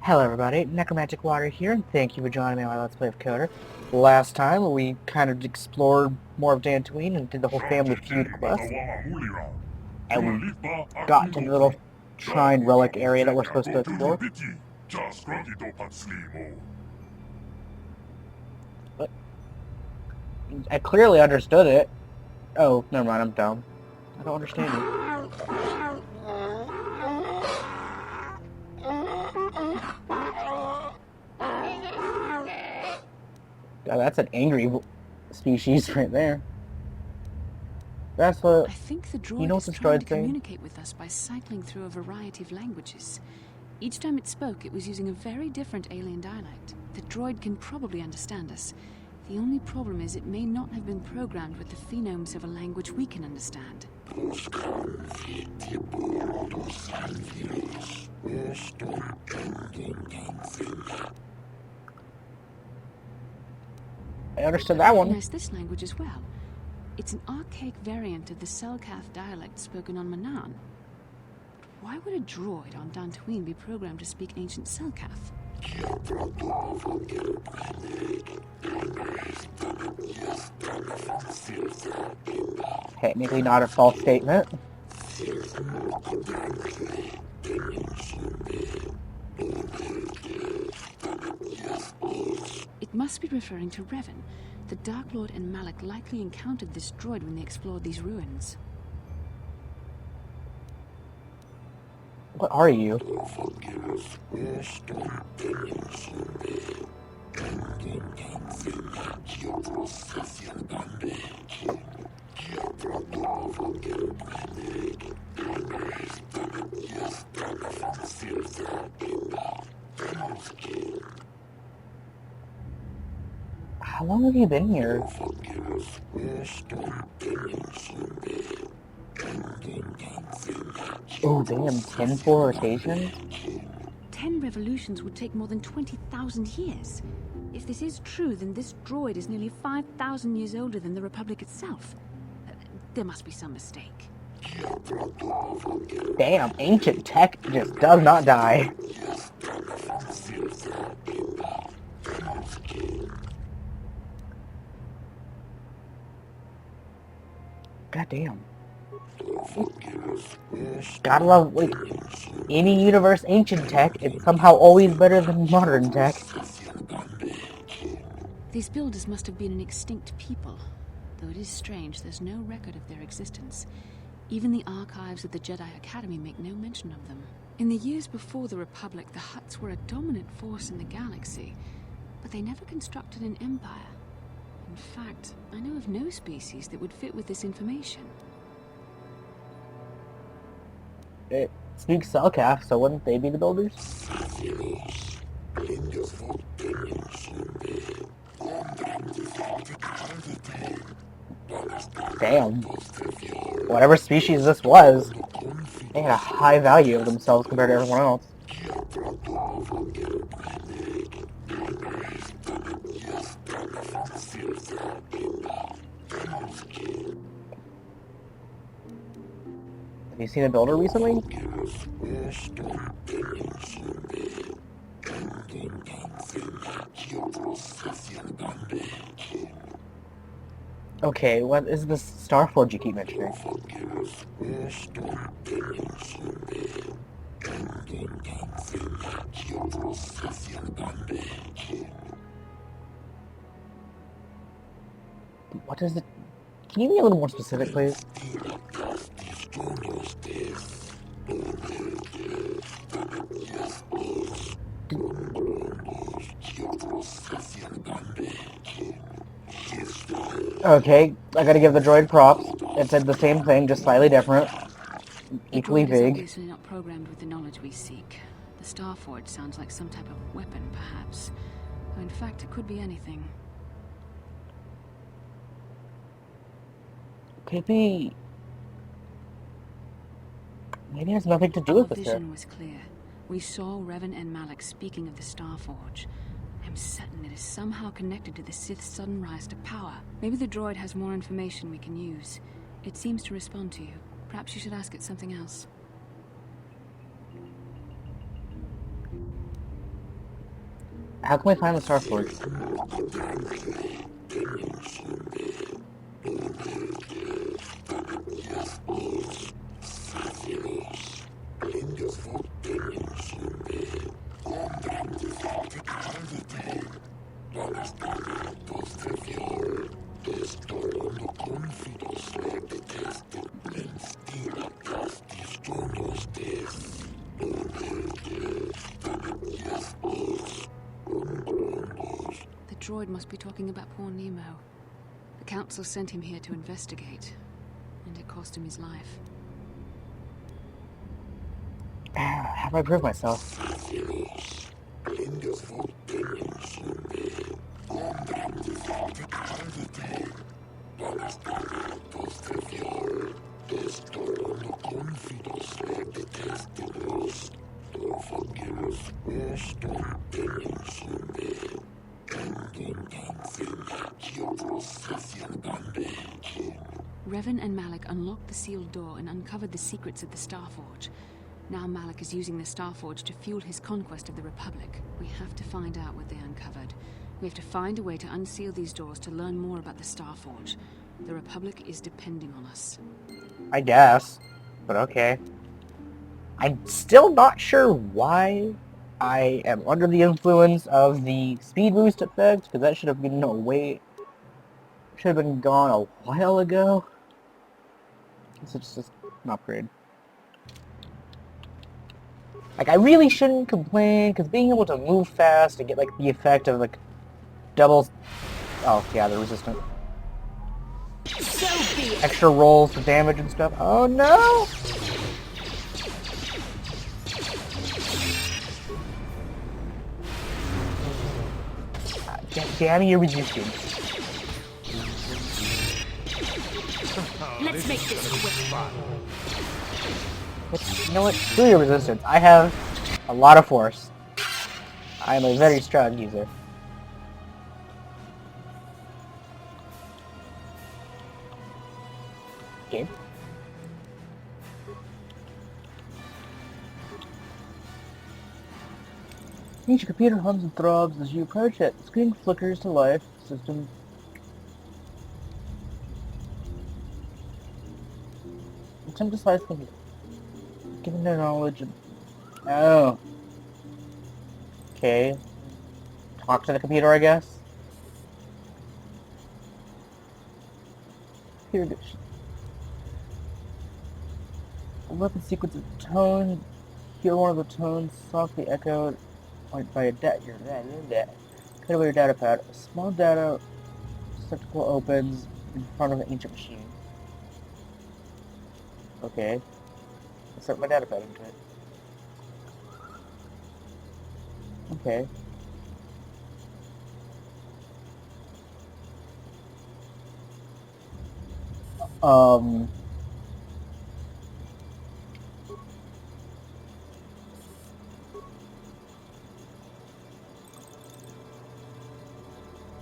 Hello everybody, NecromanticWater here, and thank you for joining me on my Let's Play of Coder. Last time, we kind of explored more of Dantooine and did the whole Family Feud quest, and we got to the little shrine relic area that we're supposed to explore. But I clearly understood it. Oh, never mind, I'm dumb. I don't understand you. God, that's an angry species right there. That's what... I think the droid You know what is this trying to droid's saying? communicate with us by cycling through a variety of languages. Each time it spoke, it was using a very different alien dialect. The droid can probably understand us. The only problem is it may not have been programmed with the phonemes of a language we can understand. I understood that one. I recognize this language as well. It's an archaic variant of the Selkath dialect spoken on Manan. Why would a droid on Dantooine be programmed to speak ancient Selkath? Technically not a false statement. It must be referring to Revan. The Dark Lord and Malak likely encountered this droid when they explored these ruins. What are you? How long have you been here? Oh damn, 10 full rotations? 10 revolutions would take more than 20,000 years. If this is true, then this droid is nearly 5,000 years older than the Republic itself. There must be some mistake. Damn, ancient tech just does not die. God damn. Gotta love, like, any universe ancient tech, it's somehow always better than modern tech. These builders must have been an extinct people. Though it is strange, there's no record of their existence. Even the archives of the Jedi Academy make no mention of them. In the years before the Republic, the Hutts were a dominant force in the galaxy, but they never constructed an empire. In fact, I know of no species that would fit with this information. It speaks Selkath, so wouldn't they be the builders? Damn. Whatever species this was, they had a high value of themselves compared to everyone else. Have you seen a builder recently? Okay, what is this Starforge you keep mentioning? What is it? Can you be a little more specific, please? Okay, I gotta give the droid props. It said the same thing, just slightly different. Equally The droid is big. obviously not programmed with the knowledge we seek. The Starforge sounds like some type of weapon, perhaps. Though in fact, it could be anything. Could be... Maybe it has nothing to do with Our this vision here. was clear. We saw Revan and Malak speaking of the Starforge. I'm certain it is somehow connected to the Sith's sudden rise to power. Maybe the droid has more information we can use. It seems to respond to you. Perhaps you should ask it something else. How can we find the Star Forge? The droid must be talking about poor Nemo. The council sent him here to investigate, and it cost him his life. How do I prove myself? Revan and Malik unlocked the sealed door and uncovered the secrets of the Starforge. Now Malik is using the Starforge to fuel his conquest of the Republic. We have to find out what they uncovered. We have to find a way to unseal these doors to learn more about the Starforge. The Republic is depending on us. I guess. But okay. I'm still not sure why I am under the influence of the speed boost effect, because that should have been should have been gone a while ago. It's just an upgrade. Like, I really shouldn't complain, because being able to move fast and get, like, the effect of, like, doubles... Oh, yeah, they're resistant. So be it. Extra rolls for damage and stuff. Oh, no! Damn your resistance. Let's make this quick. You know what? Screw your resistance. I have a lot of force. I am a very strong user. Okay. Each computer hums and throbs as you approach it. The screen flickers to life. System. Attempt to slice computer. Given their knowledge of... Oh. Okay. Talk to the computer, I guess. Here it is. A weapon sequence of tone. Hear one of the tones softly echoed by a code over your data pad. A small data receptacle opens in front of an ancient machine. Okay. Insert my data pad into it. Okay.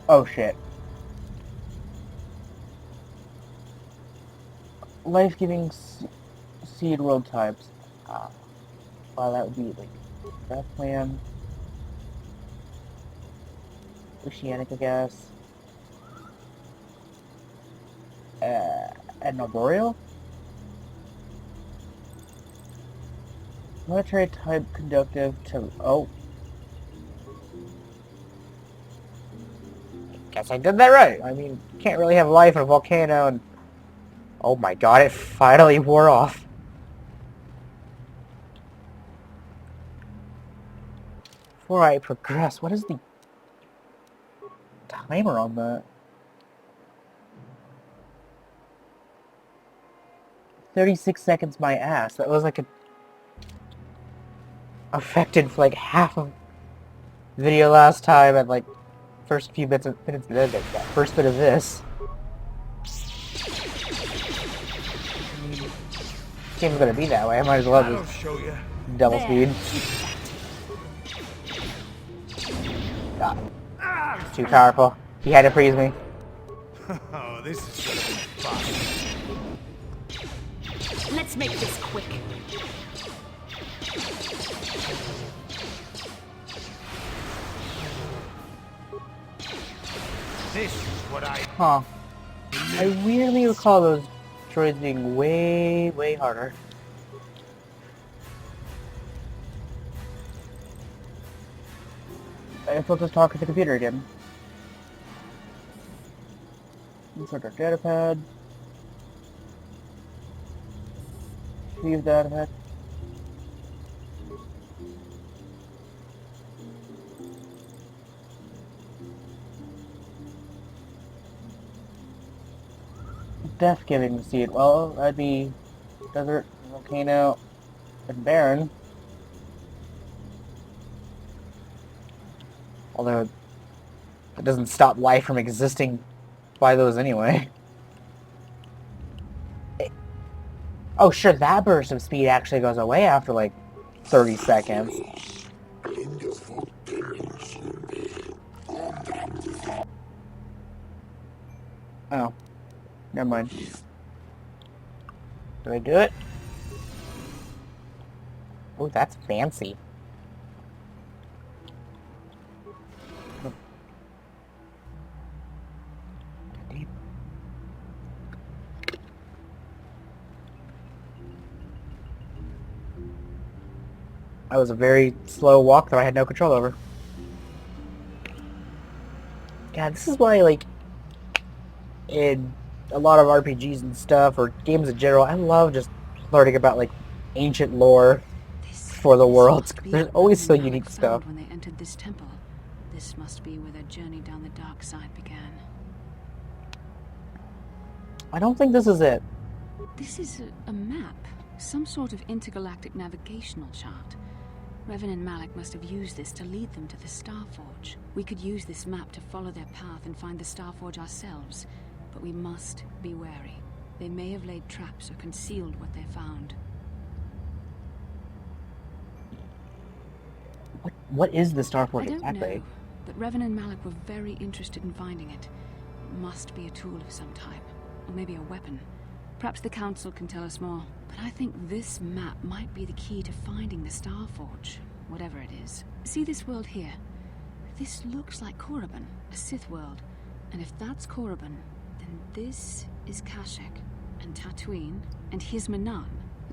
Oh shit. Life-giving seed world types. Well, that would be like grassland, oceanic, I guess. And arboreal? Military type conductive to... Oh. Guess I did that right. I mean, you can't really have life in a volcano and... Oh my god, it finally wore off. Before I progress, what is the timer on that? 36 seconds my ass. That was like a... affected for like half of the video last time and like first few minutes of that first bit of this. Game's gonna be that way. I might as well just double speed. God. Too powerful. He had to freeze me. Oh, this is gonna be fun. Let's make this quick. This is what I Huh. I weirdly recall those droids being way, way harder. I guess we'll just talk to the computer again. Insert our data pad. Leave data pad. Death giving seed. Well, that'd be desert, volcano, and barren. Although it doesn't stop life from existing by those anyway. Oh, sure, that burst of speed actually goes away after like 30 seconds. Oh, never mind. Did I do it? Oh, that's fancy. That was a very slow walk that I had no control over. God, this is why, like, in a lot of RPGs and stuff, or games in general, I love just learning about, like, ancient lore for the world. There's always so unique stuff. When they entered this temple, this must be where their journey down the dark side began. I don't think this is it. This is a map, some sort of intergalactic navigational chart. Revan and Malik must have used this to lead them to the Starforge. We could use this map to follow their path and find the Starforge ourselves, but we must be wary. They may have laid traps or concealed what they found. What is the Starforge I don't exactly? know, but Revan and Malik were very interested in finding it. It must be a tool of some type, or maybe a weapon. Perhaps the Council can tell us more. But I think this map might be the key to finding the Starforge, whatever it is. See this world here? This looks like Korriban, a Sith world. And if that's Korriban, then this is Kashyyyk, and Tatooine, and here's Manan.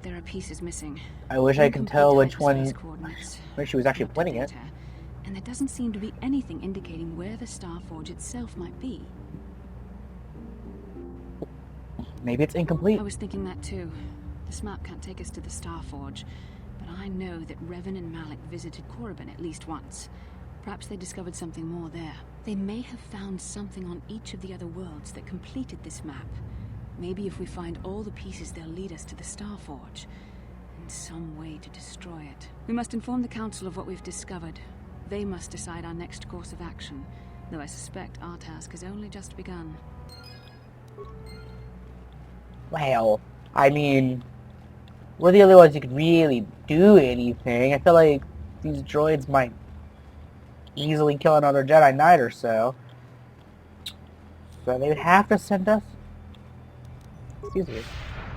There are pieces missing. I wish I could tell which one, where she was actually Not pointing it. data, and there doesn't seem to be anything indicating where the Starforge itself might be. Maybe it's incomplete. I was thinking that too. This map can't take us to the Starforge, but I know that Revan and Malik visited Korriban at least once. Perhaps they discovered something more there. They may have found something on each of the other worlds that completed this map. Maybe if we find all the pieces, they'll lead us to the Starforge, and some way to destroy it. We must inform the Council of what we've discovered. They must decide our next course of action, though I suspect our task has only just begun. Well, I mean, we're the only ones who could really do anything. I feel like these droids might easily kill another Jedi Knight or so. So they would have to send us... Excuse me.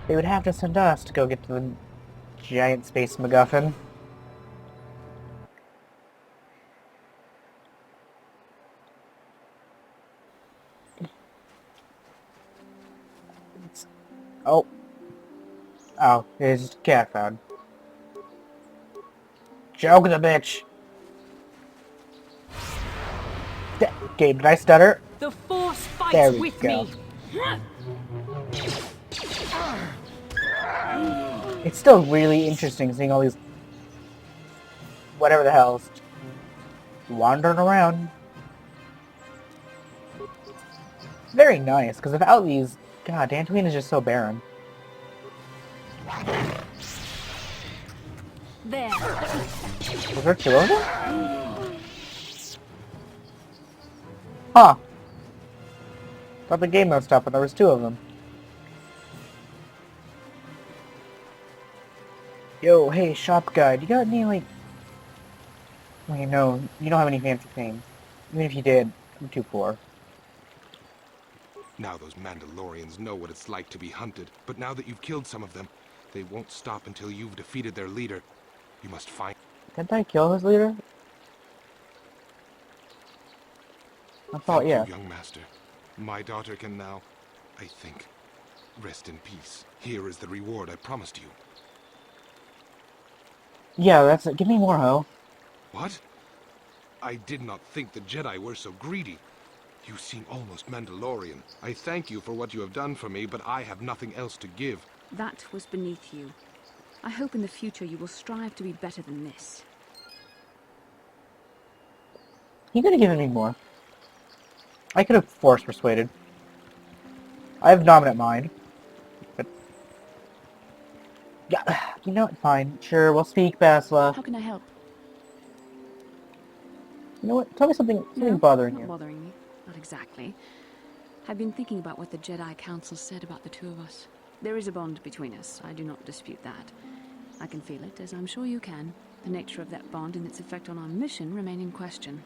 They would have to send us to go get to the giant space MacGuffin. Oh. Oh, it's just a cat found. Joke the bitch! Gabe, did I stutter? The Force fights There we with go. me. It's still really interesting seeing all these... whatever the hell's wandering around. It's very nice, because without these... God, Dantooine is just so barren. There. Was there two of them? Huh. Thought the game messed up, but there was two of them. Yo, hey, shop guy, do you got any, like... Wait, no, you don't have any fancy things. Even if you did, I'm too poor. Now those Mandalorians know what it's like to be hunted, but now that you've killed some of them, they won't stop until you've defeated their leader. You must find... Didn't I kill his leader? I thought, Thank yeah. you, young master. My daughter can now, I think, rest in peace. Here is the reward I promised you. Yeah, that's it. Give me more, ho. What? I did not think the Jedi were so greedy. You seem almost Mandalorian. I thank you for what you have done for me, but I have nothing else to give. That was beneath you. I hope in the future you will strive to be better than this. He could have given me more. I could have force persuaded. I have dominant mind. But yeah, you know what? Fine. Sure, we'll speak, Basla. How can I help? You know what? Tell me something No, bothering not you. bothering me. Not exactly. I've been thinking about what the Jedi Council said about the two of us. There is a bond between us. I do not dispute that. I can feel it, as I'm sure you can. The nature of that bond and its effect on our mission remain in question.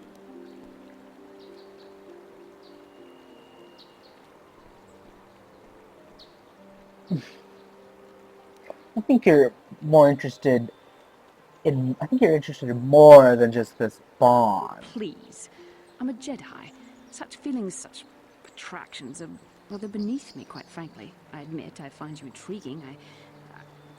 I think you're more interested in... I think you're interested in more than just this bond. Please. I'm a Jedi. Such feelings, such attractions are, well, they're beneath me, quite frankly. I admit I find you intriguing.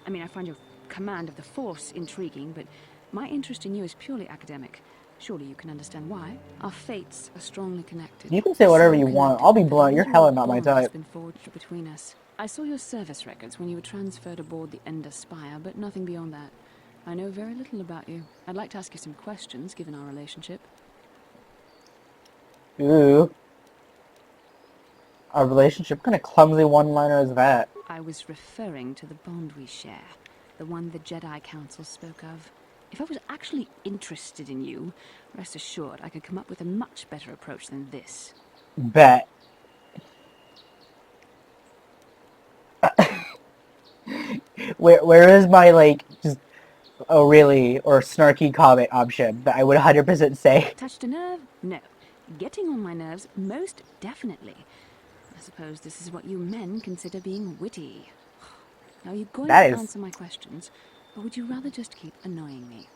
I find your command of the Force intriguing, but my interest in you is purely academic. Surely you can understand why. Our fates are strongly connected. You can say whatever So you want. connected I'll be that a blunt. You're literal hella not my bond has type. been forged between us. I saw your service records when you were transferred aboard the Ender Spire, but nothing beyond that. I know very little about you. I'd like to ask you some questions, given our relationship. Ooh. Our relationship? What kind of clumsy one-liner is that? I was referring to the bond we share, the one the Jedi Council spoke of. If I was actually interested in you, rest assured I could come up with a much better approach than this. Bet. Where is my, like, just, oh really, or snarky comment option that I would 100% say? Touched a nerve? No. Getting on my nerves? Most definitely. I suppose this is what you men consider being witty. Now, you're going That to is... answer my questions, or would you rather just keep annoying me?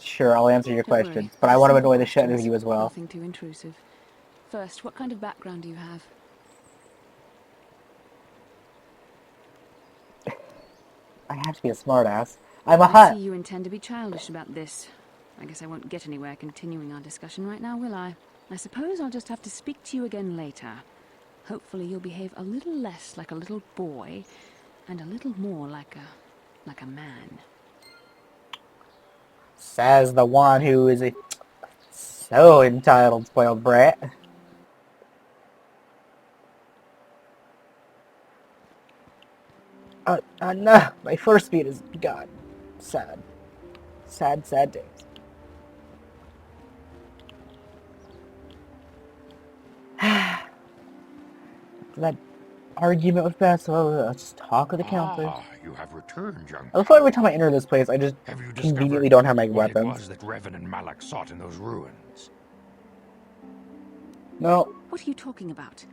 Sure, I'll answer your Don't worry. questions, but I want to Simple annoy the shit out of questions. you as well. Nothing too intrusive. First, what kind of background do you have? I have to be a smartass. I'm a I Hutt. see you intend to be childish about this. I guess I won't get anywhere continuing our discussion right now, will I? I suppose I'll just have to speak to you again later. Hopefully you'll behave a little less like a little boy, and a little more like a man. Says the one who is a so entitled, spoiled brat. No, my first speed is gone. Sad. Sad, sad days. That argument with Basso, let's talk with the counselors. Ah, you have returned, young I love how every Padawan. time I enter this place, I just Have you conveniently discovered don't have my what it weapons. was that Revan and Malak sought in those ruins? No. What are you talking about?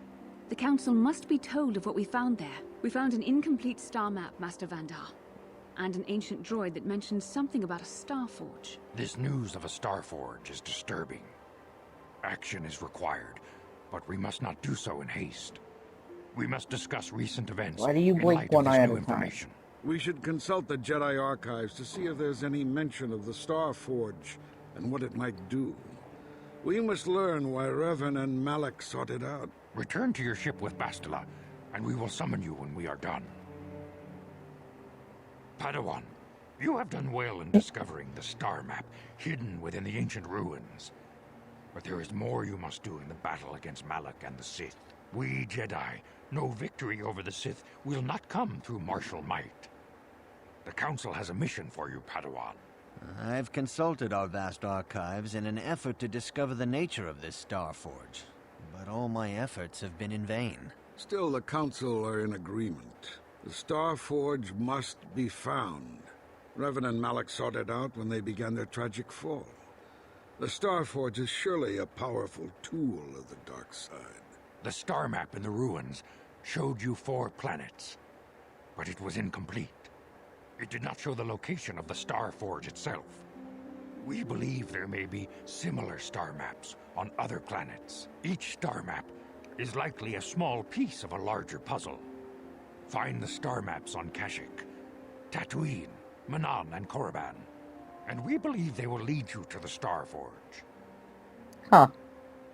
The Council must be told of what we found there. We found an incomplete star map, Master Vandar, and an ancient droid that mentioned something about a star forge. This news of a star forge is disturbing. Action is required, but we must not do so in haste. We must discuss recent events Why do you in blink light one of this eye at new a time? information. We should consult the Jedi archives to see if there's any mention of the Star Forge and what it might do. We must learn why Revan and Malak sought it out. Return to your ship with Bastila, and we will summon you when we are done. Padawan, you have done well in discovering the star map hidden within the ancient ruins. But there is more you must do in the battle against Malak and the Sith. We Jedi know victory over the Sith will not come through martial might. The Council has a mission for you, Padawan. I've consulted our vast archives in an effort to discover the nature of this Star Forge, but all my efforts have been in vain. Still, the Council are in agreement. The Star Forge must be found. Revan and Malak sought it out when they began their tragic fall. The Star Forge is surely a powerful tool of the dark side. The star map in the ruins showed you 4 planets, but it was incomplete. It did not show the location of the Star Forge itself. We believe there may be similar star maps on other planets. Each star map is likely a small piece of a larger puzzle. Find the star maps on Kashyyyk, Tatooine, Manan, and Korriban, and we believe they will lead you to the Star Forge. Huh.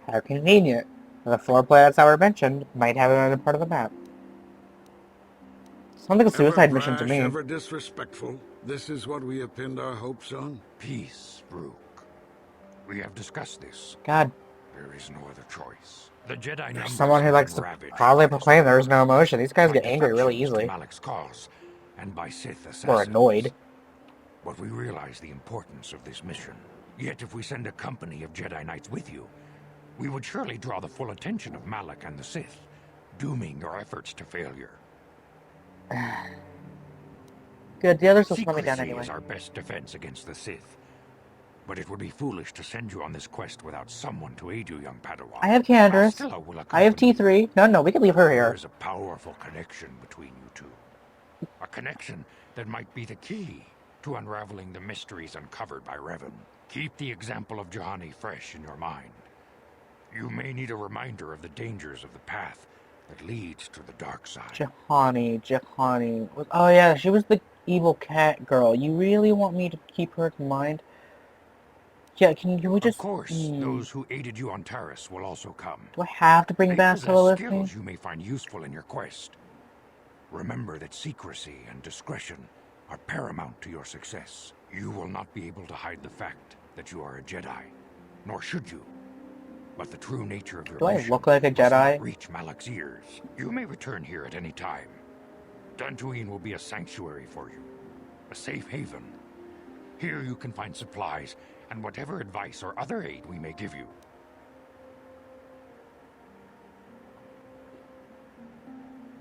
How convenient. The 4 planets that were mentioned might have another part of the map. Sounds like a suicide Ever mission to brash, me. ever disrespectful. This is what we have pinned our hopes on? Peace, Rook. We have discussed this. God, There is no other choice. The Jedi there's numbers someone who have likes been to ravaged proudly by the proclaim there is no Stormcloaks, emotion. These guys by get angry really defections to easily. Malak's cause, and by Sith assassins. Or annoyed. But we realize the importance of this mission. Yet if we send a company of Jedi Knights with you, we would surely draw the full attention of Malak and the Sith, dooming your efforts to failure. Good, the others will slow me down Secrecy anyway. is our best defense against the Sith. But it would be foolish to send you on this quest without someone to aid you, young Padawan. I have Candace. Bastila will I have accompany you. T3. No, we can leave her There here. is a powerful connection between you two. A connection that might be the key to unraveling the mysteries uncovered by Revan. Keep the example of Juhani fresh in your mind. You may need a reminder of the dangers of the path that leads to the dark side. Juhani. Oh yeah, she was the evil cat girl. You really want me to keep her in mind? Yeah, can we just... Of course, those who aided you on Taris will also come. Do I have to bring They Bastila possess with me? skills you may find useful in your quest. Remember that secrecy and discretion are paramount to your success. You will not be able to hide the fact that you are a Jedi, nor should you. But the true nature of your Do I mission look like a must not Jedi? reach Malak's ears. You may return here at any time. Dantooine will be a sanctuary for you, a safe haven. Here you can find supplies and whatever advice or other aid we may give you.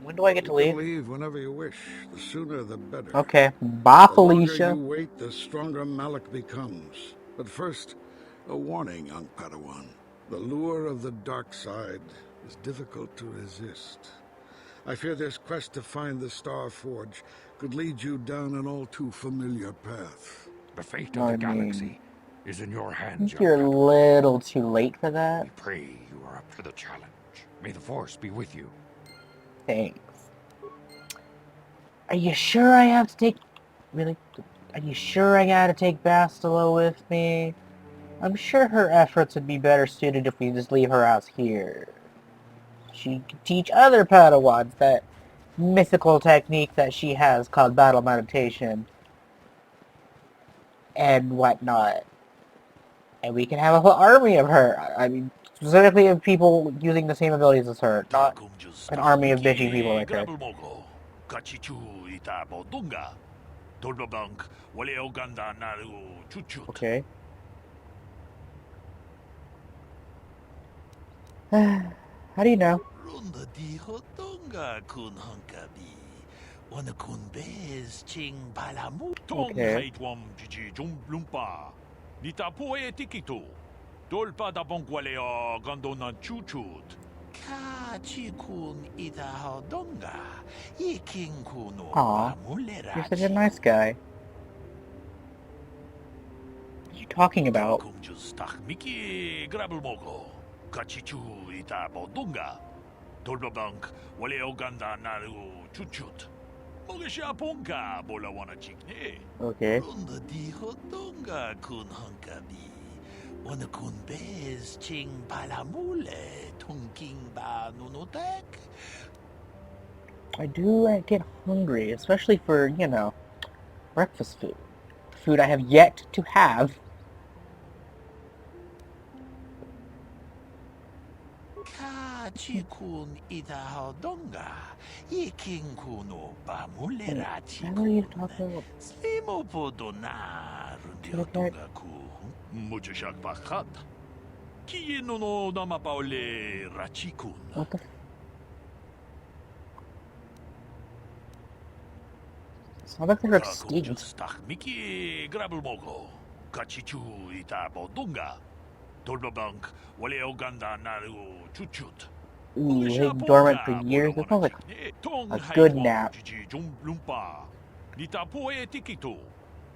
When do I get to You leave? can leave whenever you wish. The sooner the better. Okay. Bye, The longer Felicia. you wait, the stronger Malak becomes. But first, a warning, young Padawan. The lure of the dark side is difficult to resist. I fear this quest to find the Star Forge could lead you down an all too familiar path. The fate of the galaxy is in your I hands, think young you're a Padawan. little too late for that. We pray you are up to the challenge. May the Force be with you. Thanks. Are you sure I have to take... Really? Are you sure I gotta take Bastila with me? I'm sure her efforts would be better suited if we just leave her out here. She could teach other Padawans that mythical technique that she has called battle meditation. And whatnot. And we can have a whole army of her. I mean, specifically of people using the same abilities as her. Not an army of bitchy people like her. Okay. How do you know? Okay. Aw, you're such a nice guy. What are you talking about? Okay. I do get hungry, especially for, you know, breakfast food. Food I have yet to have. What are you talking about? What the sounds like they're extinct. Ooh, laying dormant for years. That sounds like a good nap.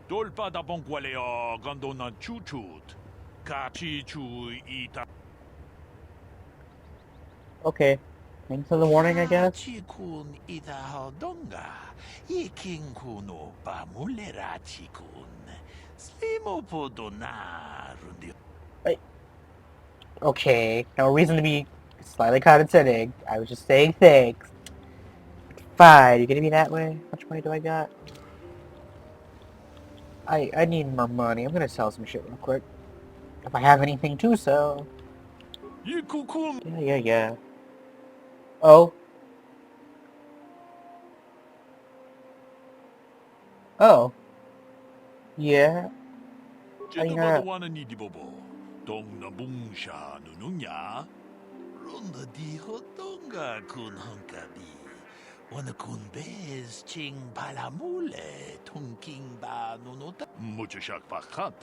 Dolpa da bonqualeo gondona chuchut. Kachi chu ita. Okay. Thanks for the warning, I guess. Chikun ita hodonga. Yiking kuno pa mulera chikun. Slimo podona rundi. Wait. Okay. No reason to be slightly condescending. I was just saying thanks. Fine, you gonna be that way? How much money do I got? I need more money. I'm gonna sell some shit real quick. If I have anything to sell. Yeah. Oh. Oh. Yeah. How do you know that? Wana ni dibobo. Dong na bungsha nununya. Runda di hodonga kun hunkabi. Wana kun bez ching palamule. Tunking ba nunota. Mucho shak pakat.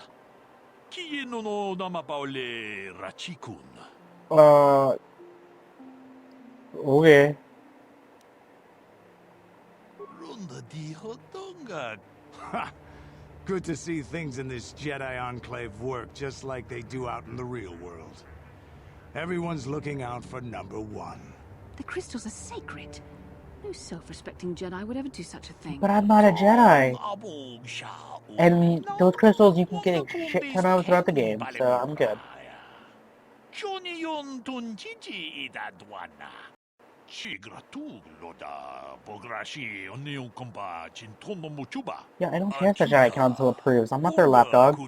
Ki no nama paule rachikun. Okay. Runda di hodonga. Ha! Good to see things in this Jedi Enclave work just like they do out in the real world. Everyone's looking out for number one. The crystals are sacred. No self-respecting Jedi would ever do such a thing. But I'm not a Jedi. And those crystals you can get a shit ton of throughout the game, so I'm good. Yeah, I don't care if the Jedi Council approves. I'm not their lapdog.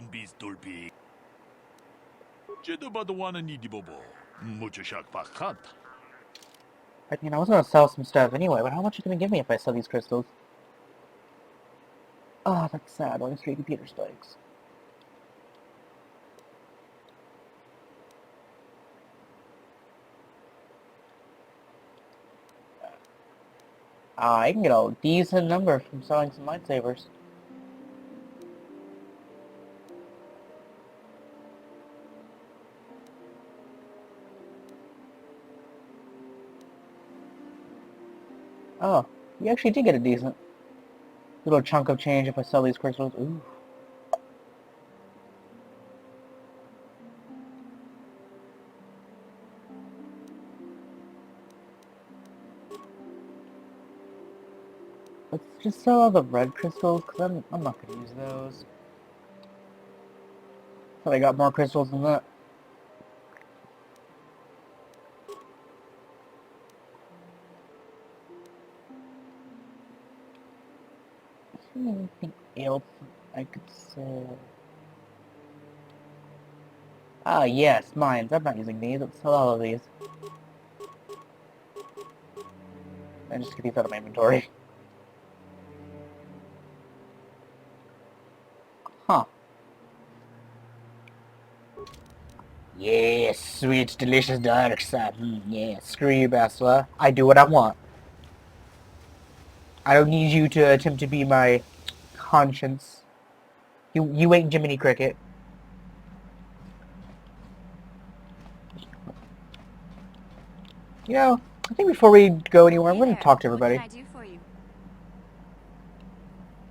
I mean, I was gonna sell some stuff anyway, but how much are you gonna give me if I sell these crystals? Oh, that's sad. Only 3 computer spikes. I can get a decent number from selling some lightsabers. Oh, you actually did get a decent little chunk of change if I sell these crystals. Ooh. Let's just sell all the red crystals, because I'm not going to use those. So I got more crystals than that. Is there anything else I could sell? Ah, yes, mines. I'm not using these. Let's sell all of these. And just get these out of my inventory. Huh. Yes, sweet, delicious dark side. Yeah, screw you, Bastila. I do what I want. I don't need you to attempt to be my conscience. You ain't Jiminy Cricket. You know, I think before we go anywhere, I'm going to talk to everybody. What can I do for you?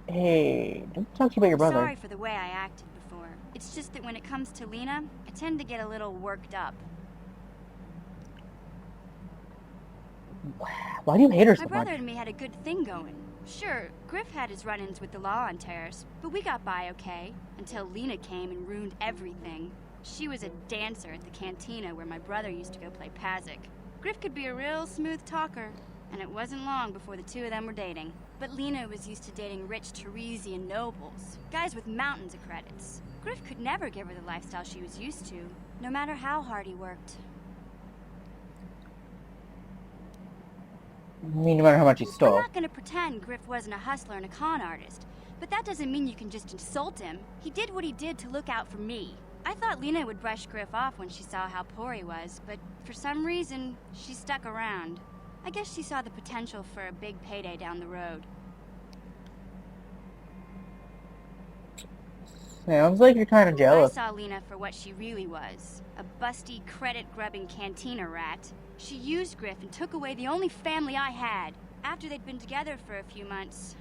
Hey, don't talk to you about your brother. Sorry for the way I acted before. It's just that when it comes to Lena, I tend to get a little worked up. Why do you hate her so My much? brother and me had a good thing going. Sure, Griff had his run-ins with the law on Terrace, but we got by okay, until Lena came and ruined everything. She was a dancer at the cantina where my brother used to go play Pazik. Griff could be a real smooth talker, and it wasn't long before the two of them were dating. But Lena was used to dating rich Teresian nobles, guys with mountains of credits. Griff could never give her the lifestyle she was used to, no matter how hard he worked. I mean, no matter how much he I'm stole. not gonna pretend Griff wasn't a hustler and a con artist, but that doesn't mean you can just insult him. He did what he did to look out for me. I thought Lena would brush Griff off when she saw how poor he was, but for some reason, she stuck around. I guess she saw the potential for a big payday down the road. Sounds like you're kind of jealous. I saw Lena for what she really was. A busty, credit-grubbing cantina rat. She used Griff and took away the only family I had. After they'd been together for a few months,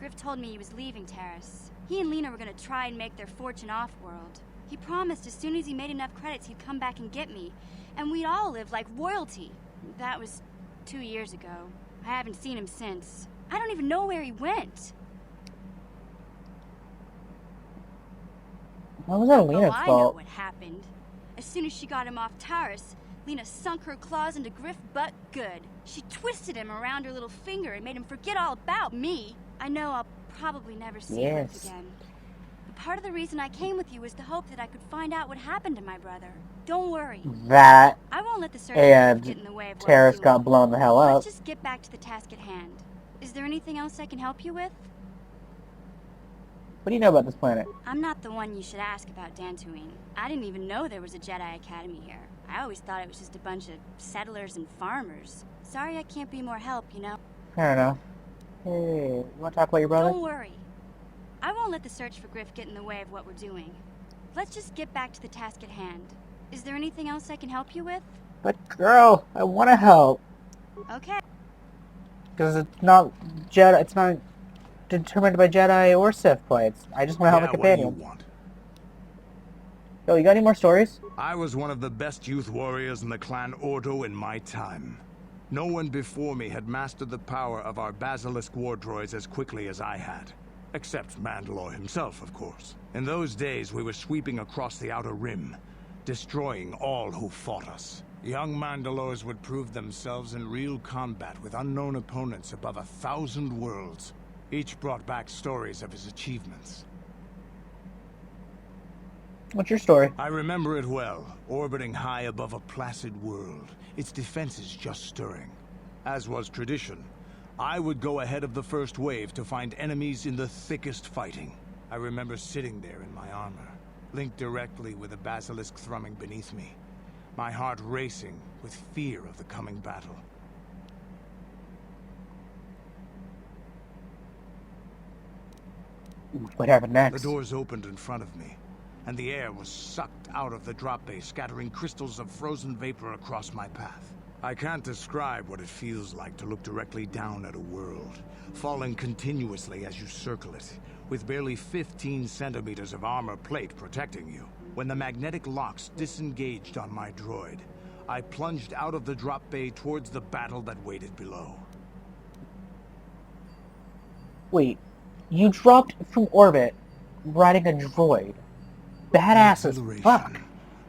Griff told me he was leaving Terrace. He and Lena were gonna try and make their fortune off-world. He promised as soon as he made enough credits he'd come back and get me, and we'd all live like royalty. That was 2 years ago. I haven't seen him since. I don't even know where he went. How was that Lena's I know fault? what happened. As soon as she got him off Taurus, Lena sunk her claws into Griff butt good. She twisted him around her little finger and made him forget all about me. I know I'll probably never see Griff again. But part of the reason I came with you was to hope that I could find out what happened to my brother. Don't worry. That I won't let the search and get in the way of what Terrace we're got doing. blown the hell up. Let's just get back to the task at hand. Is there anything else I can help you with? What do you know about this planet? I'm not the one you should ask about Dantooine. I didn't even know there was a Jedi Academy here. I always thought it was just a bunch of settlers and farmers. Sorry I can't be more help, you know? Fair enough. Hey, you want to talk about your brother? Don't worry. I won't let the search for Griff get in the way of what we're doing. Let's just get back to the task at hand. Is there anything else I can help you with? But girl, I want to help. Okay. Because it's not Jedi. It's not determined by Jedi or Sith plates. I just want to help a companion. What do you want? Yo, you got any more stories? I was one of the best youth warriors in the clan Ordo in my time. No one before me had mastered the power of our basilisk war droids as quickly as I had. Except Mandalore himself, of course. In those days, we were sweeping across the Outer Rim, destroying all who fought us. Young Mandalores would prove themselves in real combat with unknown opponents above 1,000 worlds. Each brought back stories of his achievements. What's your story? I remember it well, orbiting high above a placid world, its defenses just stirring. As was tradition, I would go ahead of the first wave to find enemies in the thickest fighting. I remember sitting there in my armor, linked directly with the basilisk thrumming beneath me, my heart racing with fear of the coming battle. What happened next? The doors opened in front of me, and the air was sucked out of the drop bay, scattering crystals of frozen vapor across my path. I can't describe what it feels like to look directly down at a world, falling continuously as you circle it, with barely 15 centimeters of armor plate protecting you. When the magnetic locks disengaged on my droid, I plunged out of the drop bay towards the battle that waited below. Wait, you dropped from orbit riding a droid. Badass as fuck.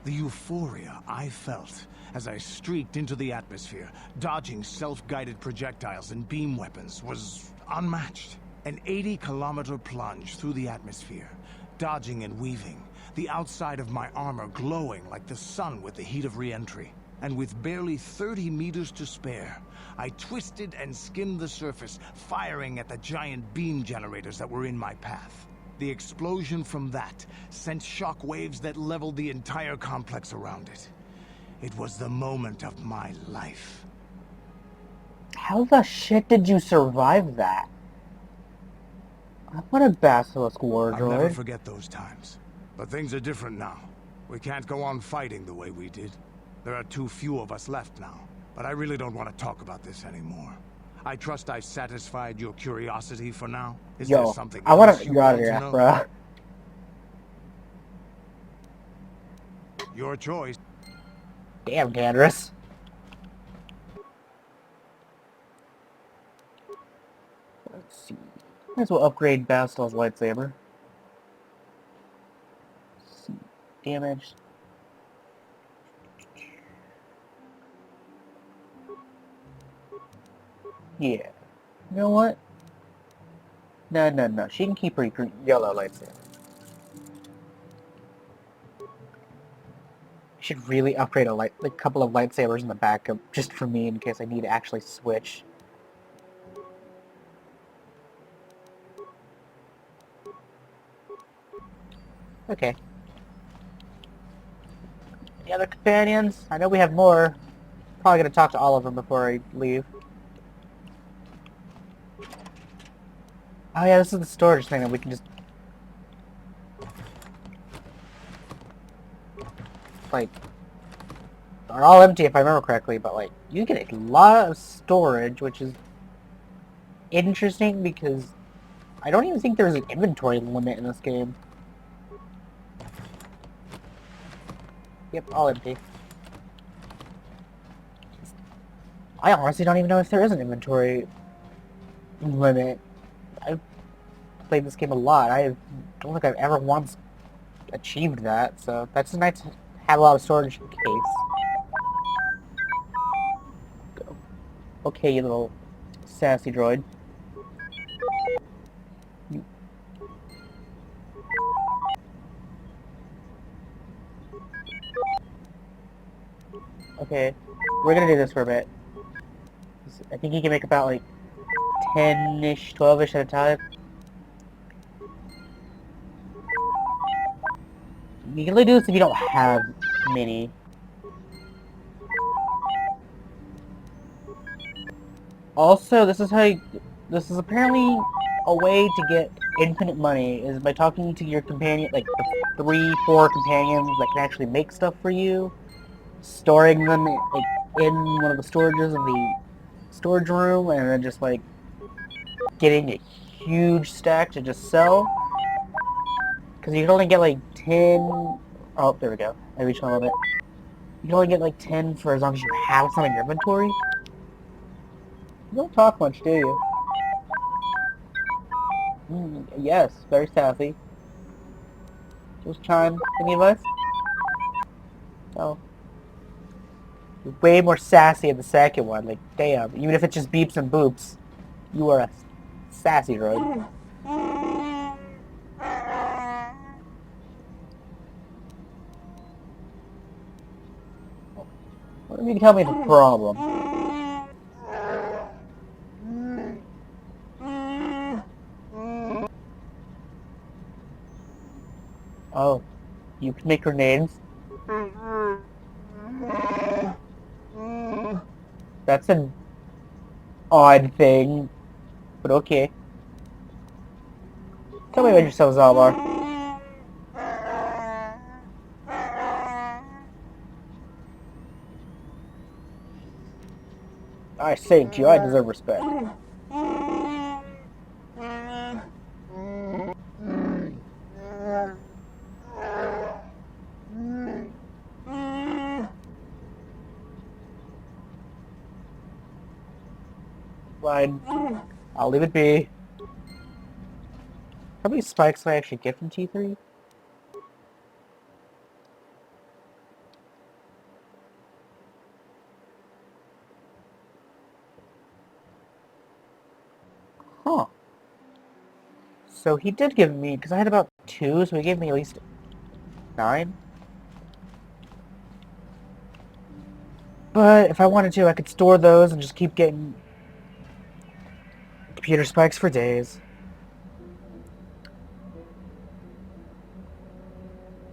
The euphoria I felt as I streaked into the atmosphere, dodging self-guided projectiles and beam weapons, was unmatched. An 80-kilometer plunge through the atmosphere, dodging and weaving, the outside of my armor glowing like the sun with the heat of re-entry. And with barely 30 meters to spare, I twisted and skimmed the surface, firing at the giant beam generators that were in my path. The explosion from that sent shock waves that leveled the entire complex around it. It was the moment of my life. How the shit did you survive that? What a basilisk war droid. I'll never forget those times. But things are different now. We can't go on fighting the way we did. There are too few of us left now. But I really don't want to talk about this anymore. I trust I've satisfied your curiosity for now. Is there something I want else to you go out of want here, to know? bro. Your choice. Damn, Gandris. Let's see. Might as well upgrade Bastil's lightsaber. Let's see. Damage. Yeah. You know what? No. She can keep her yellow lightsaber. Should really upgrade a couple of lightsabers in the backup just for me in case I need to actually switch. Okay. Any other companions? I know we have more. Probably gonna talk to all of them before I leave. Oh yeah, this is the storage thing that we can just... like... are all empty if I remember correctly, but like, you get a lot of storage, which is interesting because I don't even think there's an inventory limit in this game. Yep, all empty. I honestly don't even know if there is an inventory limit. I've played this game a lot. I don't think I've ever once achieved that, so that's nice to have a lot of storage in case. Okay, you little sassy droid. Okay, we're gonna do this for a bit. I think you can make about like 10-ish, 12-ish at a time. You can only do this if you don't have many. Also, this is apparently a way to get infinite money, is by talking to your companion, like the 3-4 companions that can actually make stuff for you, storing them like in one of the storages of the storage room, and then just like getting a huge stack to just sell. Because you can only get like 10... Oh, there we go. I reached my limit. You can only get like 10 for as long as you have some in your inventory. You don't talk much, do you? Yes, very sassy. Just chime any of us? Oh. You're way more sassy in the second one, like, damn. Even if it just beeps and boops, you are a sassy droid. What do you tell me the problem? Oh, you can make grenades? That's an odd thing, but okay. Tell me about yourself, Zalbar. I say to you, I deserve respect. Fine. I'll leave it be. How many spikes do I actually get from T3? Huh. So he did give me, because I had about 2, so he gave me at least 9. But if I wanted to, I could store those and just keep getting computer spikes for days.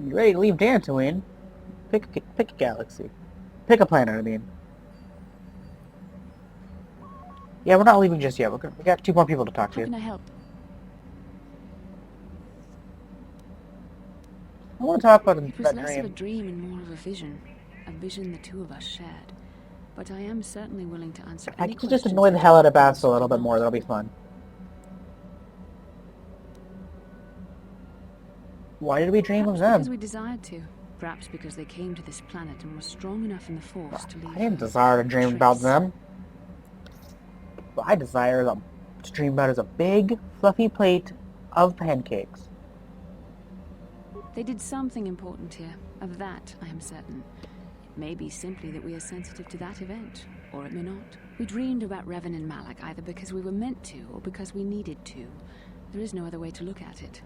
You ready to leave Dantooine? Pick a galaxy. Pick a planet, I mean. Yeah, we're not leaving just yet. We got 2 more people to talk to. How can I help? I want to talk about It was that less of a dream. dream and more of a vision the 2 of us shared. But I am certainly willing to answer I any can questions. just annoy the hell out of Bats a little bit more. That'll be fun. Why did we dream of Perhaps because them? we desired to. Perhaps because they came to this planet and were strong enough in the Force to leave. I didn't desire to dream about them. What I desire to dream about is a big, fluffy plate of pancakes. They did something important here. Of that, I am certain. It may be simply that we are sensitive to that event, or it may not. We dreamed about Revan and Malak either because we were meant to, or because we needed to. There is no other way to look at it.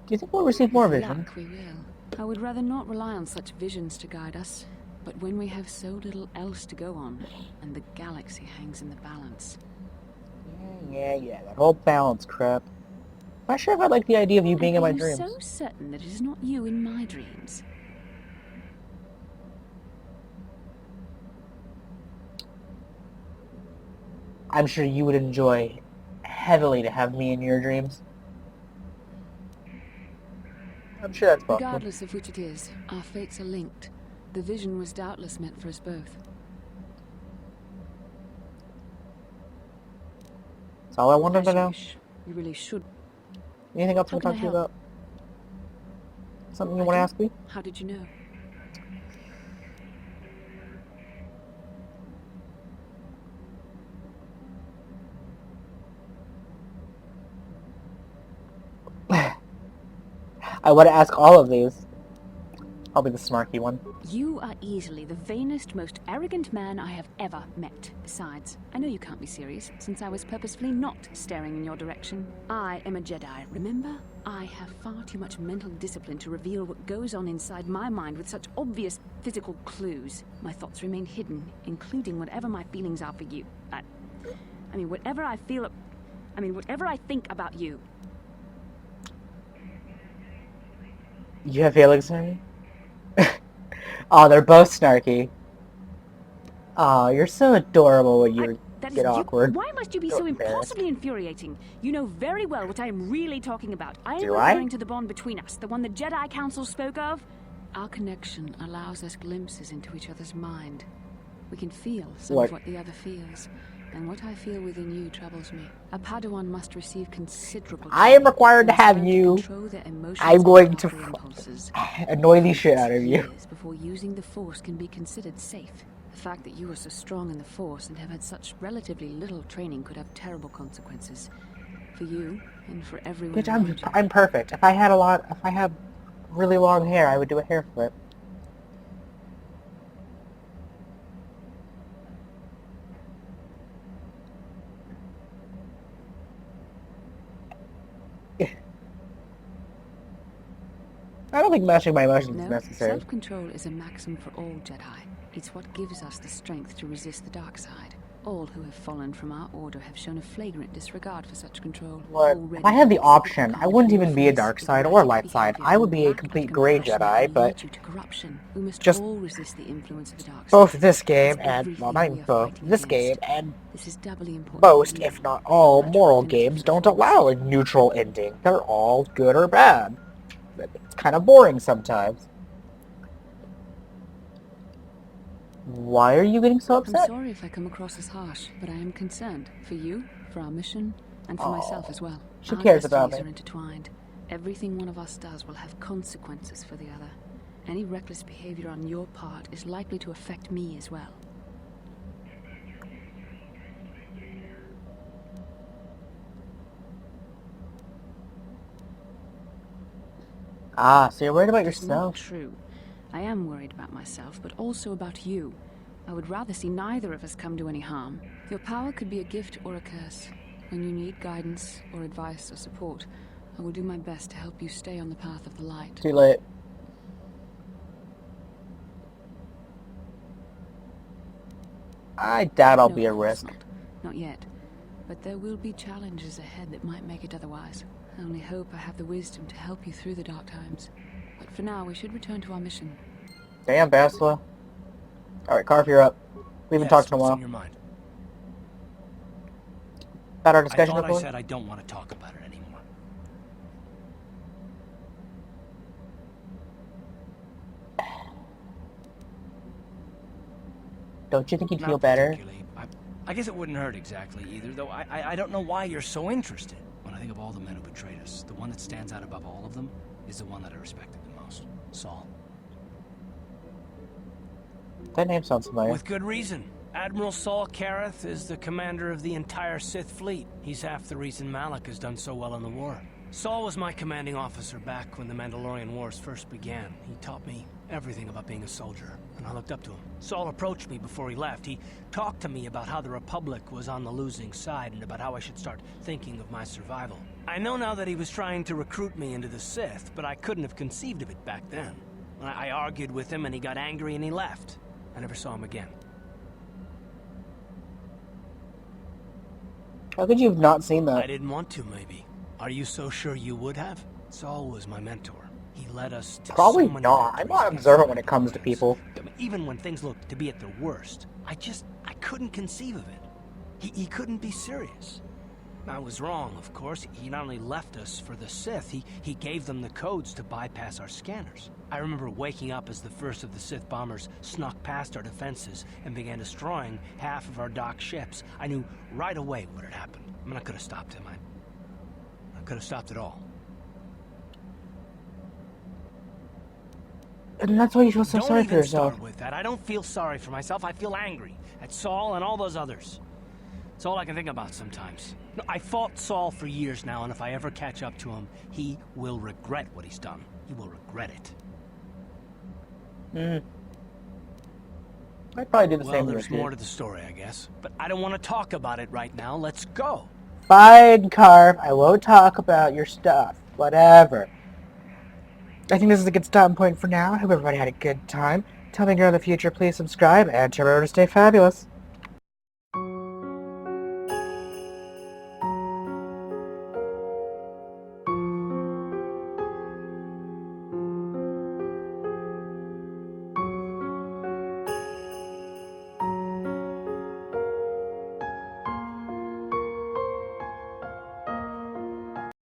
Do you think we'll receive more With vision? luck, we will. I would rather not rely on such visions to guide us. But when we have so little else to go on, and the galaxy hangs in the balance. Yeah, that whole balance crap. I'm not sure if I like the idea of you being in my dreams. Are you so certain that it is not you in my dreams? I'm sure you would enjoy heavily to have me in your dreams. I'm sure that's possible. Regardless of which it is, our fates are linked. The vision was doubtless meant for us both. That's all I wanted As to you know. wish. You really should. Anything else How we can can talk I to you help? about? Something you want to ask me? How did you know? I want to ask all of these. I'll be the snarky one. You are easily the vainest, most arrogant man I have ever met. Besides, I know you can't be serious, since I was purposefully not staring in your direction. I am a Jedi, remember? I have far too much mental discipline to reveal what goes on inside my mind with such obvious physical clues. My thoughts remain hidden, including whatever my feelings are for you. I mean, whatever I feel... whatever I think about you. You have feelings for me? Oh, they're both snarky. Oh, you're so adorable when you get awkward. Why must you be so impossibly infuriating? You know very well what I am really talking about. I am referring to the bond between us, the one the Jedi Council spoke of. Our connection allows us glimpses into each other's mind. We can feel some of what the other feels. And what I feel within you troubles me. A Padawan must receive considerable... I am required to have you. I'm going to annoy the shit out of you. Before using the Force can be considered safe. The fact that you are so strong in the Force and have had such relatively little training could have terrible consequences. For you, and for everyone around you. I'm perfect. If I had really long hair, I would do a hair flip. I don't think matching my emotions is necessary. Self-control is a maxim for all Jedi. It's what gives us the strength to resist the dark side. All who have fallen from our order have shown a flagrant disregard for such control. Look, if I had the option, I wouldn't even be a dark side or light side. I would be a complete gray Jedi, but just both this game and, well, not even both, this game and most, if not all, moral games don't allow a neutral ending. They're all good or bad. It's kind of boring sometimes. Why are you getting so upset? I'm sorry if I come across as harsh, but I am concerned for you, for our mission, and for myself as well. She cares about me. Our destinies are intertwined. Everything one of us does will have consequences for the other. Any reckless behavior on your part is likely to affect me as well. Ah, so you're worried about That's yourself. not true. I am worried about myself, but also about you. I would rather see neither of us come to any harm. Your power could be a gift or a curse. When you need guidance or advice or support, I will do my best to help you stay on the path of the light. Too late. I doubt I'll be a risk. Not yet. But there will be challenges ahead that might make it otherwise. I only hope I have the wisdom to help you through the dark times. But for now, we should return to our mission. Damn, Bastila. Alright, Carf, you're up. We haven't talked in a while. What's on your mind? About our discussion I before? said I don't want to talk about it anymore. Don't you think you'd Not feel better? particularly. I guess it wouldn't hurt exactly either, though I don't know why you're so interested. When I think of all the men who betrayed us, the one that stands out above all of them is the one that I respected the most. Saul. That name sounds familiar. With good reason. Admiral Saul Kareth is the commander of the entire Sith fleet. He's half the reason Malak has done so well in the war. Saul was my commanding officer back when the Mandalorian Wars first began. He taught me everything about being a soldier, and I looked up to him. Saul approached me before he left. He talked to me about how the Republic was on the losing side and about how I should start thinking of my survival. I know now that he was trying to recruit me into the Sith, but I couldn't have conceived of it back then. I argued with him and he got angry and he left. I never saw him again. How could you have not seen that? I didn't want to, maybe. Are you so sure you would have? Saul was my mentor. He led us to Probably so many not. I'm not observant when it comes to people. I mean, even when things looked to be at their worst, I couldn't conceive of it. He couldn't be serious. I was wrong, of course. He not only left us for the Sith, he gave them the codes to bypass our scanners. I remember waking up as the first of the Sith bombers snuck past our defenses and began destroying half of our docked ships. I knew right away what had happened. I mean, I could have stopped him. I could have stopped it all. And that's why you feel so Don't sorry for even yourself. start with that. I don't feel sorry for myself. I feel angry at Saul and all those others. It's all I can think about sometimes. No, I fought Saul for years now, and if I ever catch up to him, he will regret what he's done. He will regret it. I'd probably do the Well, same. there's more to the story, I guess. But I don't want to talk about it right now. Let's go. Fine, Carve. I won't talk about your stuff. Whatever. I think this is a good stopping point for now. I hope everybody had a good time. Tell me, girl, in the future, please subscribe, and remember to stay fabulous.